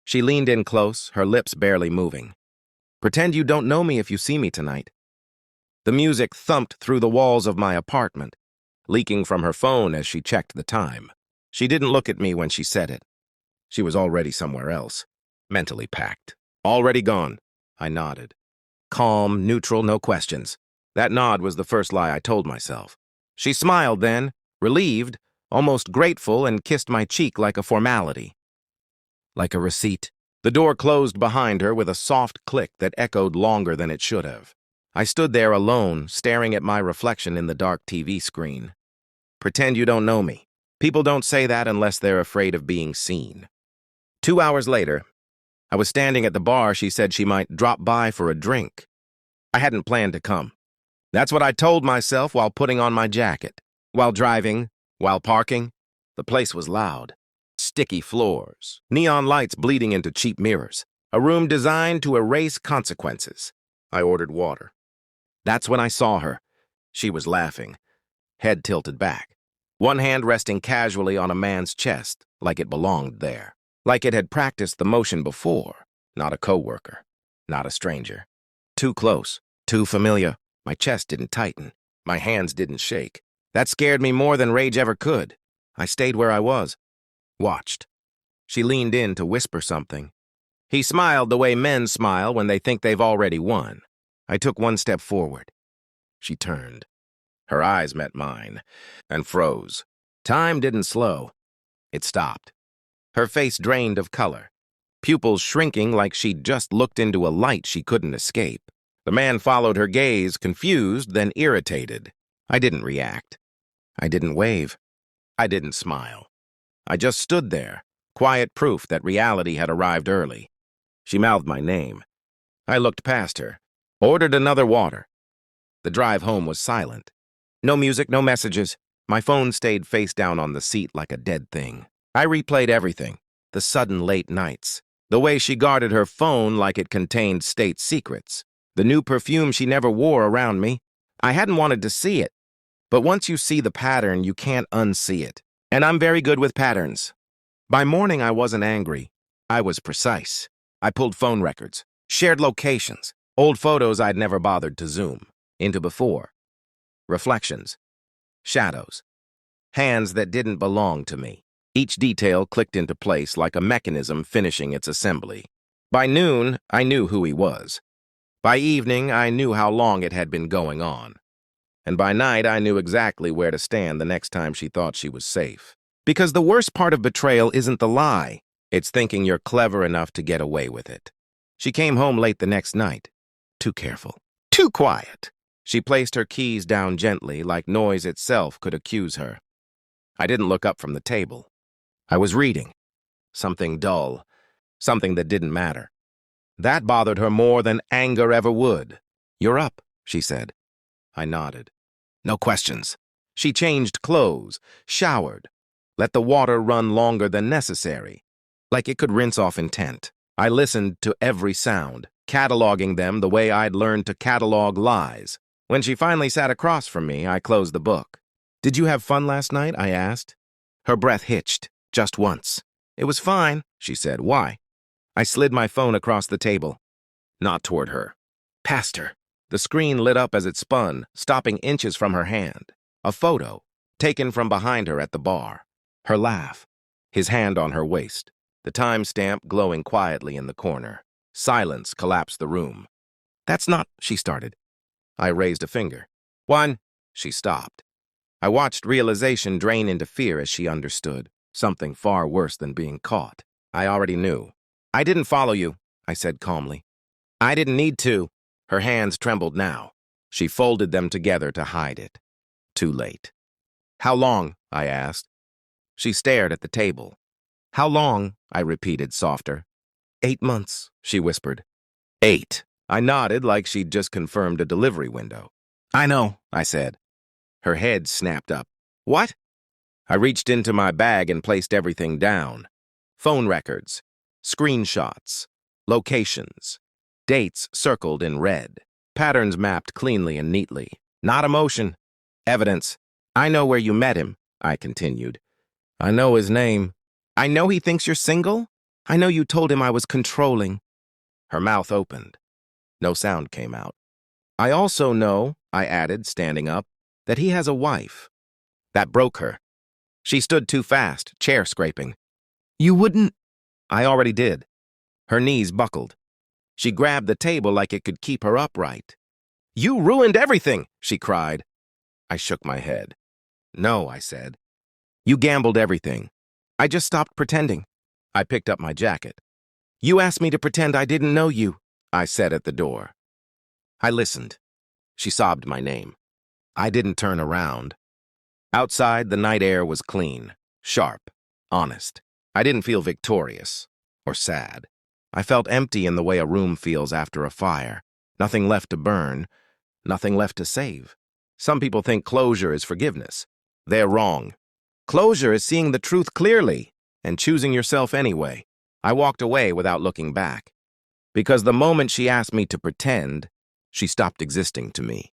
She leaned in close, her lips barely moving. Pretend you don't know me if you see me tonight. The music thumped through the walls of my apartment, leaking from her phone as she checked the time. She didn't look at me when she said it. She was already somewhere else, mentally packed. Already gone. I nodded. Calm, neutral, no questions. That nod was the first lie I told myself. She smiled then, relieved, almost grateful, and kissed my cheek like a formality. Like a receipt. The door closed behind her with a soft click that echoed longer than it should have. I stood there alone, staring at my reflection in the dark TV screen. Pretend you don't know me. People don't say that unless they're afraid of being seen. 2 hours later, I was standing at the bar she said she might drop by for a drink. I hadn't planned to come. That's what I told myself while putting on my jacket. While driving, while parking, the place was loud. Sticky floors, neon lights bleeding into cheap mirrors, a room designed to erase consequences. I ordered water. That's when I saw her. She was laughing, head tilted back, one hand resting casually on a man's chest, like it belonged there, like it had practiced the motion before, not a coworker, not a stranger. Too close, too familiar. My chest didn't tighten, my hands didn't shake. That scared me more than rage ever could. I stayed where I was. Watched. She leaned in to whisper something. He smiled the way men smile when they think they've already won. I took one step forward. She turned. Her eyes met mine and froze. Time didn't slow. It stopped. Her face drained of color, pupils shrinking like she'd just looked into a light she couldn't escape. The man followed her gaze, confused, then irritated. I didn't react. I didn't wave. I didn't smile. I just stood there, quiet proof that reality had arrived early. She mouthed my name. I looked past her, ordered another water. The drive home was silent. No music, no messages. My phone stayed face down on the seat like a dead thing. I replayed everything. The sudden late nights. The way she guarded her phone like it contained state secrets. The new perfume she never wore around me. I hadn't wanted to see it. But once you see the pattern, you can't unsee it. And I'm very good with patterns. By morning, I wasn't angry. I was precise. I pulled phone records, shared locations, old photos I'd never bothered to zoom into before. Reflections, shadows, hands that didn't belong to me. Each detail clicked into place like a mechanism finishing its assembly. By noon, I knew who he was. By evening, I knew how long it had been going on. And by night, I knew exactly where to stand the next time she thought she was safe. Because the worst part of betrayal isn't the lie. It's thinking you're clever enough to get away with it. She came home late the next night. Too careful. Too quiet. She placed her keys down gently, like noise itself could accuse her. I didn't look up from the table. I was reading. Something dull. Something that didn't matter. That bothered her more than anger ever would. "You're up," she said. I nodded. No questions. She changed clothes, showered, let the water run longer than necessary, like it could rinse off intent. I listened to every sound, cataloging them the way I'd learned to catalog lies. When she finally sat across from me, I closed the book. "Did you have fun last night?" I asked. Her breath hitched, just once. "It was fine," she said. "Why?" I slid my phone across the table. Not toward her. Past her. The screen lit up as it spun, stopping inches from her hand. A photo, taken from behind her at the bar. Her laugh. His hand on her waist. The timestamp glowing quietly in the corner. Silence collapsed the room. "That's not," she started. I raised a finger. "One." She stopped. I watched realization drain into fear as she understood. Something far worse than being caught. I already knew. "I didn't follow you," I said calmly. "I didn't need to." Her hands trembled now. She folded them together to hide it. Too late. "How long?" I asked. She stared at the table. "How long?" I repeated, softer. 8 months, she whispered. 8. I nodded like she'd just confirmed a delivery window. "I know," I said. Her head snapped up. "What?" I reached into my bag and placed everything down. Phone records, screenshots, locations, dates circled in red, patterns mapped cleanly and neatly. Not emotion, evidence. "I know where you met him," I continued. "I know his name." "I know he thinks you're single?" I know you told him I was controlling. Her mouth opened. No sound came out. I also know, I added, standing up, that he has a wife. That broke her. She stood too fast, chair scraping. You wouldn't? I already did. Her knees buckled. She grabbed the table like it could keep her upright. You ruined everything, she cried. I shook my head. No, I said. You gambled everything. I just stopped pretending. I picked up my jacket. You asked me to pretend I didn't know you, I said at the door. I listened. She sobbed my name. I didn't turn around. Outside, the night air was clean, sharp, honest. I didn't feel victorious or sad. I felt empty in the way a room feels after a fire. Nothing left to burn, nothing left to save. Some people think closure is forgiveness. They're wrong. Closure is seeing the truth clearly and choosing yourself anyway. I walked away without looking back. Because the moment she asked me to pretend, she stopped existing to me.